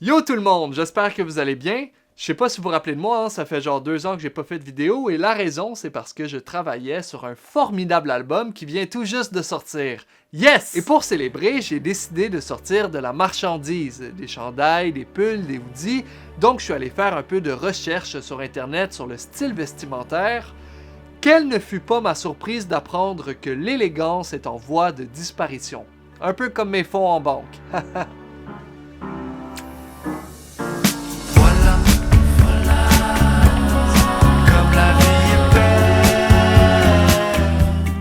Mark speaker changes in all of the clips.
Speaker 1: Yo tout le monde, j'espère que vous allez bien. Je sais pas si vous vous rappelez de moi, ça fait genre 2 ans que j'ai pas fait de vidéo et la raison c'est parce que je travaillais sur un formidable album qui vient tout juste de sortir. Yes! Et pour célébrer, j'ai décidé de sortir de la marchandise, des chandails, des pulls, des hoodies, donc je suis allé faire un peu de recherche sur internet sur le style vestimentaire. Quelle ne fut pas ma surprise d'apprendre que l'élégance est en voie de disparition. Un peu comme mes fonds en banque.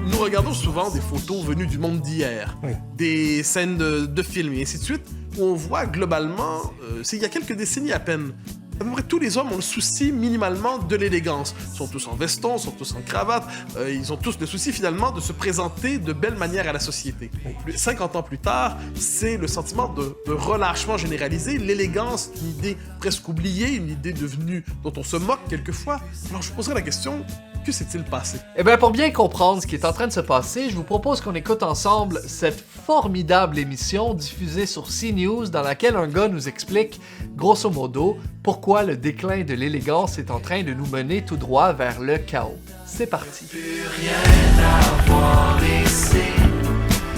Speaker 2: Nous regardons souvent des photos venues du monde d'hier, des scènes de films et ainsi de suite, où on voit globalement, c'est il y a quelques décennies à peine, à peu près tous les hommes ont le souci minimalement de l'élégance. Ils sont tous en veston, ils sont tous en cravate, ils ont tous le souci finalement de se présenter de belle manière à la société. 50 ans plus tard, c'est le sentiment de relâchement généralisé, l'élégance, une idée presque oubliée, une idée devenue dont on se moque quelquefois. Alors je vous poserai la question, que s'est-il passé?
Speaker 1: Eh bien, pour bien comprendre ce qui est en train de se passer, je vous propose qu'on écoute ensemble cette formidable émission diffusée sur CNews dans laquelle un gars nous explique, grosso modo, pourquoi le déclin de l'élégance est en train de nous mener tout droit vers le chaos. C'est parti.
Speaker 3: Plus rien à voir ici,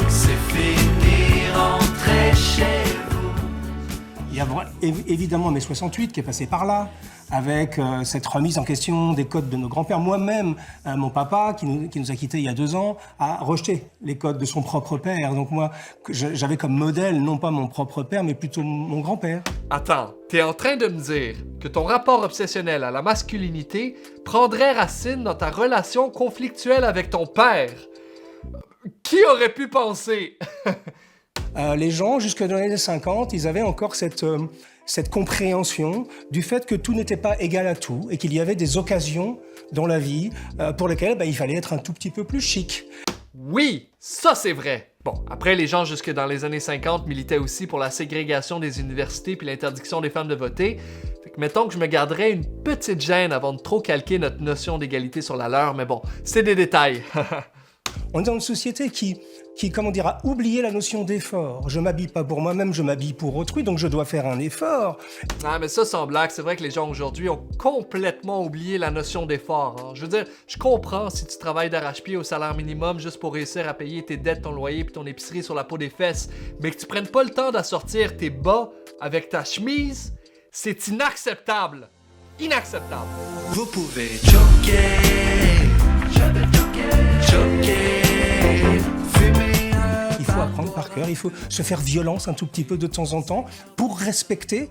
Speaker 3: c'est fini, rentrez chez vous.
Speaker 4: Il y a évidemment mai 68 qui est passé par là, avec cette remise en question des codes de nos grands-pères. Moi-même, mon papa, qui nous a quittés il y a 2 ans, a rejeté les codes de son propre père. Donc moi, j'avais comme modèle, non pas mon propre père, mais plutôt mon grand-père.
Speaker 1: Attends, t'es en train de me dire que ton rapport obsessionnel à la masculinité prendrait racine dans ta relation conflictuelle avec ton père? Qui aurait pu penser?
Speaker 4: Les gens, jusque dans les années 50, ils avaient encore cette compréhension du fait que tout n'était pas égal à tout et qu'il y avait des occasions dans la vie pour lesquelles il fallait être un tout petit peu plus chic.
Speaker 1: Oui, ça c'est vrai. Bon, après les gens jusque dans les années 50 militaient aussi pour la ségrégation des universités puis l'interdiction des femmes de voter. Fait que mettons que je me garderais une petite gêne avant de trop calquer notre notion d'égalité sur la leur, mais bon, c'est des détails.
Speaker 4: On est dans une société qui comment dire, a oublié la notion d'effort. Je m'habille pas pour moi-même, je m'habille pour autrui, donc je dois faire un effort.
Speaker 1: Ah, mais ça, sans blague, c'est vrai que les gens aujourd'hui ont complètement oublié la notion d'effort. Hein. Je veux dire, je comprends si tu travailles d'arrache-pied au salaire minimum juste pour réussir à payer tes dettes, ton loyer puis ton épicerie sur la peau des fesses, mais que tu prennes pas le temps d'assortir tes bas avec ta chemise, c'est inacceptable. Inacceptable.
Speaker 3: Vous pouvez choquer, choquer, fumer.
Speaker 4: Il faut apprendre par cœur, il faut se faire violence un tout petit peu de temps en temps pour respecter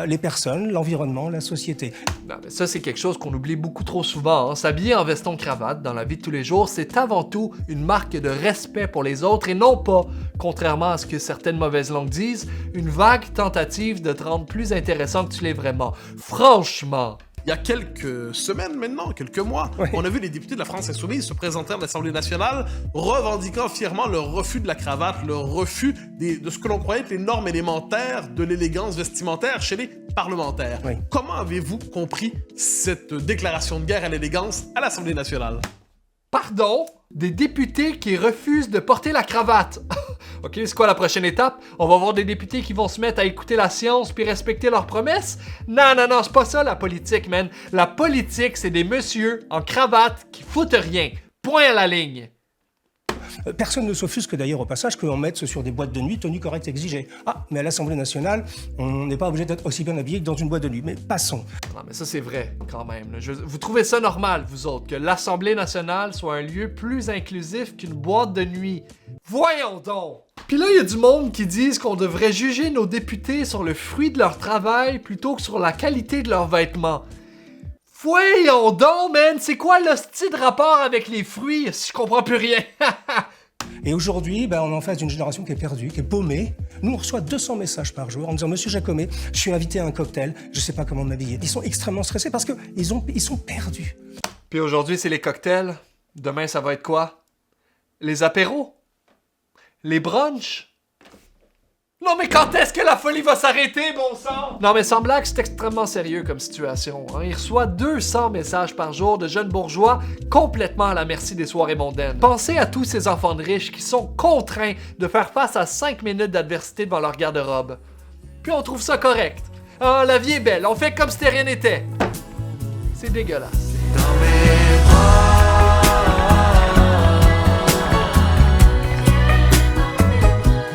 Speaker 4: les personnes, l'environnement, la société.
Speaker 1: Non, mais ça, c'est quelque chose qu'on oublie beaucoup trop souvent. Hein. S'habiller en veston-cravate dans la vie de tous les jours, c'est avant tout une marque de respect pour les autres et non pas, contrairement à ce que certaines mauvaises langues disent, une vague tentative de te rendre plus intéressant que tu l'es vraiment. Franchement!
Speaker 2: Il y a quelques semaines maintenant, quelques mois, on a vu les députés de la France Insoumise se présenter à l'Assemblée nationale revendiquant fièrement leur refus de la cravate, leur refus de ce que l'on croyait être les normes élémentaires de l'élégance vestimentaire chez les parlementaires.
Speaker 4: Oui.
Speaker 2: Comment avez-vous compris cette déclaration de guerre à l'élégance à l'Assemblée nationale?
Speaker 1: Pardon? Des députés qui refusent de porter la cravate. Ok, c'est quoi la prochaine étape? On va voir des députés qui vont se mettre à écouter la science puis respecter leurs promesses? Non, c'est pas ça la politique, man. La politique, c'est des messieurs en cravate qui foutent rien. Point à la ligne.
Speaker 4: Personne ne s'offusque d'ailleurs au passage que l'on mette sur des boîtes de nuit tenue correcte exigée. Ah, mais à l'Assemblée nationale, on n'est pas obligé d'être aussi bien habillé que dans une boîte de nuit. Mais passons.
Speaker 1: Non, mais ça, c'est vrai, quand même. Vous trouvez ça normal, vous autres, que l'Assemblée nationale soit un lieu plus inclusif qu'une boîte de nuit? Voyons donc! Puis là, il y a du monde qui disent qu'on devrait juger nos députés sur le fruit de leur travail plutôt que sur la qualité de leurs vêtements. Voyons donc, man! C'est quoi l'hostie de rapport avec les fruits? Je comprends plus rien!
Speaker 4: Et aujourd'hui, on est en face d'une génération qui est perdue, qui est paumée. Nous, on reçoit 200 messages par jour en disant « Monsieur Jacomet, je suis invité à un cocktail, je sais pas comment m'habiller. » Ils sont extrêmement stressés parce qu'ils sont perdus.
Speaker 1: Puis aujourd'hui, c'est les cocktails. Demain, ça va être quoi? Les apéros? Les brunchs? Non mais quand est-ce que la folie va s'arrêter, bon sang? Non mais sans blague, c'est extrêmement sérieux comme situation. Hein. Il reçoit 200 messages par jour de jeunes bourgeois complètement à la merci des soirées mondaines. Pensez à tous ces enfants de riches qui sont contraints de faire face à 5 minutes d'adversité devant leur garde-robe. puis on trouve ça correct. Ah, la vie est belle, on fait comme si rien n'était. C'est dégueulasse.
Speaker 3: Dans mes bras.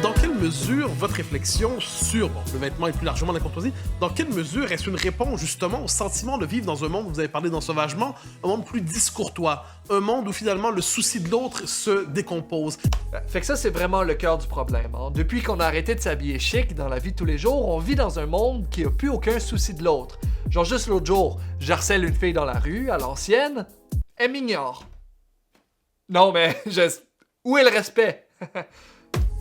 Speaker 2: Dans quelle mesure votre réflexion sur le vêtement et plus largement la courtoisie, dans quelle mesure est-ce une réponse justement au sentiment de vivre dans un monde, vous avez parlé d'ensauvagement, un monde plus discourtois, un monde où finalement le souci de l'autre se décompose?
Speaker 1: Fait que ça, c'est vraiment le cœur du problème. Hein. Depuis qu'on a arrêté de s'habiller chic dans la vie de tous les jours, on vit dans un monde qui a plus aucun souci de l'autre. Genre juste l'autre jour, j'harcèle une fille dans la rue, à l'ancienne, elle m'ignore. Non mais, où est le respect?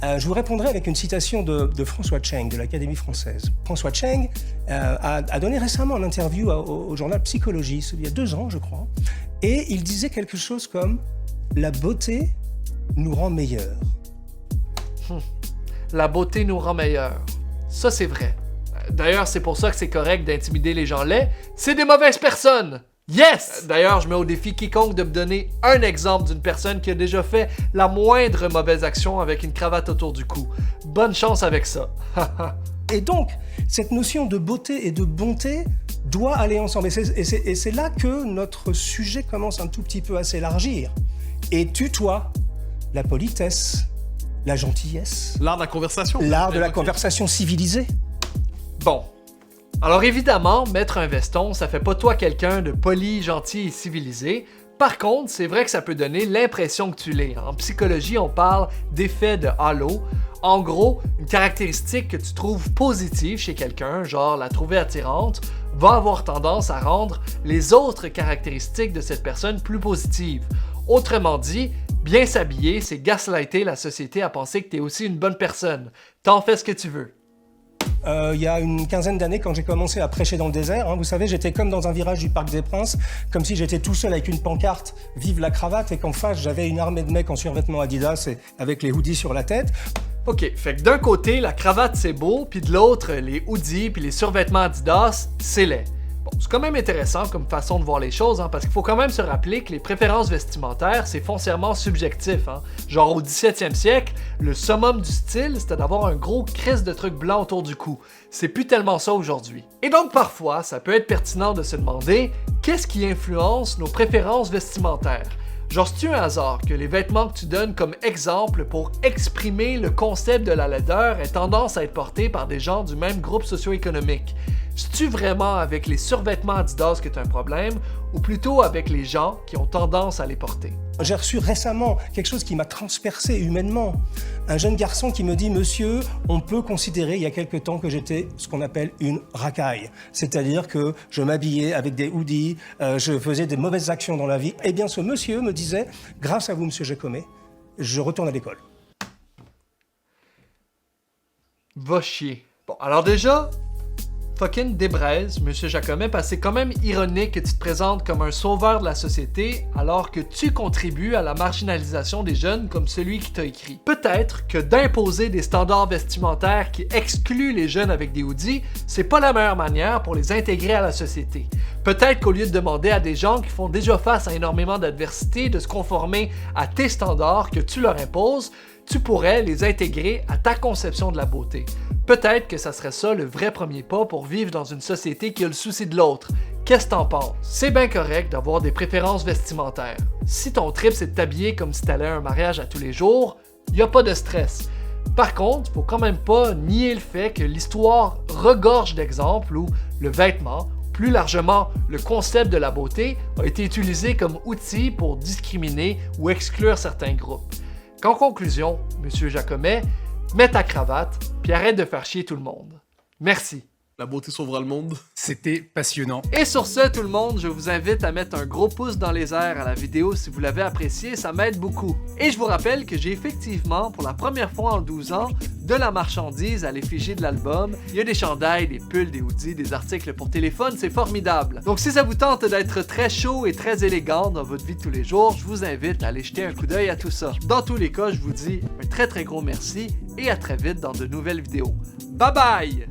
Speaker 4: Je vous répondrai avec une citation de François Cheng, de l'Académie française. François Cheng a donné récemment une interview au journal Psychologie, il y a 2 ans, je crois, et il disait quelque chose comme « La beauté nous rend meilleurs ».
Speaker 1: La beauté nous rend meilleurs. Ça, c'est vrai. D'ailleurs, c'est pour ça que c'est correct d'intimider les gens laids. C'est des mauvaises personnes! Yes! D'ailleurs, je mets au défi quiconque de me donner un exemple d'une personne qui a déjà fait la moindre mauvaise action avec une cravate autour du cou. Bonne chance avec ça.
Speaker 4: Et donc, cette notion de beauté et de bonté doit aller ensemble. Et c'est là que notre sujet commence un tout petit peu à s'élargir et tutoie la politesse, la gentillesse,
Speaker 2: L'art de la conversation.
Speaker 4: l'art de la conversation civilisée.
Speaker 1: Bon. Alors évidemment, mettre un veston, ça fait pas toi quelqu'un de poli, gentil et civilisé. Par contre, c'est vrai que ça peut donner l'impression que tu l'es. En psychologie, on parle d'effet de halo. En gros, une caractéristique que tu trouves positive chez quelqu'un, genre la trouver attirante, va avoir tendance à rendre les autres caractéristiques de cette personne plus positives. Autrement dit, bien s'habiller, c'est gaslighter la société à penser que t'es aussi une bonne personne. T'en fais ce que tu veux.
Speaker 4: Il y a une quinzaine d'années, quand j'ai commencé à prêcher dans le désert, vous savez, j'étais comme dans un virage du Parc des Princes, comme si j'étais tout seul avec une pancarte « Vive la cravate » et qu'en face, j'avais une armée de mecs en survêtement Adidas et avec les hoodies sur la tête.
Speaker 1: Ok, fait que d'un côté, la cravate c'est beau, puis de l'autre, les hoodies puis les survêtements Adidas, c'est laid. Bon, c'est quand même intéressant comme façon de voir les choses, parce qu'il faut quand même se rappeler que les préférences vestimentaires, c'est foncièrement subjectif. Genre au 17e siècle, le summum du style, c'était d'avoir un gros crisse de trucs blancs autour du cou. C'est plus tellement ça aujourd'hui. Et donc parfois, ça peut être pertinent de se demander qu'est-ce qui influence nos préférences vestimentaires. Genre, c'est-tu un hasard que les vêtements que tu donnes comme exemple pour exprimer le concept de la laideur aient tendance à être portés par des gens du même groupe socio-économique? C'est-tu vraiment avec les survêtements Adidas que tu as un problème, ou plutôt avec les gens qui ont tendance à les porter?
Speaker 4: J'ai reçu récemment quelque chose qui m'a transpercé humainement. Un jeune garçon qui me dit « Monsieur, on peut considérer il y a quelque temps que j'étais ce qu'on appelle une racaille. C'est-à-dire que je m'habillais avec des hoodies, je faisais des mauvaises actions dans la vie. » Eh bien, ce monsieur me disait « Grâce à vous, monsieur Jacomet, je retourne à l'école. »
Speaker 1: Va chier. Bon, alors déjà, fucking débraise, monsieur Jacomet, parce que c'est quand même ironique que tu te présentes comme un sauveur de la société alors que tu contribues à la marginalisation des jeunes comme celui qui t'a écrit. Peut-être que d'imposer des standards vestimentaires qui excluent les jeunes avec des hoodies, c'est pas la meilleure manière pour les intégrer à la société. Peut-être qu'au lieu de demander à des gens qui font déjà face à énormément d'adversité de se conformer à tes standards que tu leur imposes, tu pourrais les intégrer à ta conception de la beauté. Peut-être que ça serait ça le vrai premier pas pour vivre dans une société qui a le souci de l'autre. Qu'est-ce que t'en penses? C'est bien correct d'avoir des préférences vestimentaires. Si ton trip c'est de t'habiller comme si t'allais à un mariage à tous les jours, y a pas de stress. Par contre, faut quand même pas nier le fait que l'histoire regorge d'exemples où le vêtement, plus largement le concept de la beauté, a été utilisé comme outil pour discriminer ou exclure certains groupes. Qu'en conclusion, monsieur Jacomet, mets ta cravate, puis arrête de faire chier tout le monde. Merci.
Speaker 2: La beauté sauvera le monde.
Speaker 5: C'était passionnant.
Speaker 1: Et sur ce, tout le monde, je vous invite à mettre un gros pouce dans les airs à la vidéo si vous l'avez apprécié, ça m'aide beaucoup. Et je vous rappelle que j'ai effectivement, pour la première fois en 12 ans, de la marchandise à l'effigie de l'album. Il y a des chandails, des pulls, des hoodies, des articles pour téléphone, c'est formidable. Donc si ça vous tente d'être très chaud et très élégant dans votre vie de tous les jours, je vous invite à aller jeter un coup d'œil à tout ça. Dans tous les cas, je vous dis un très gros merci et à très vite dans de nouvelles vidéos. Bye bye!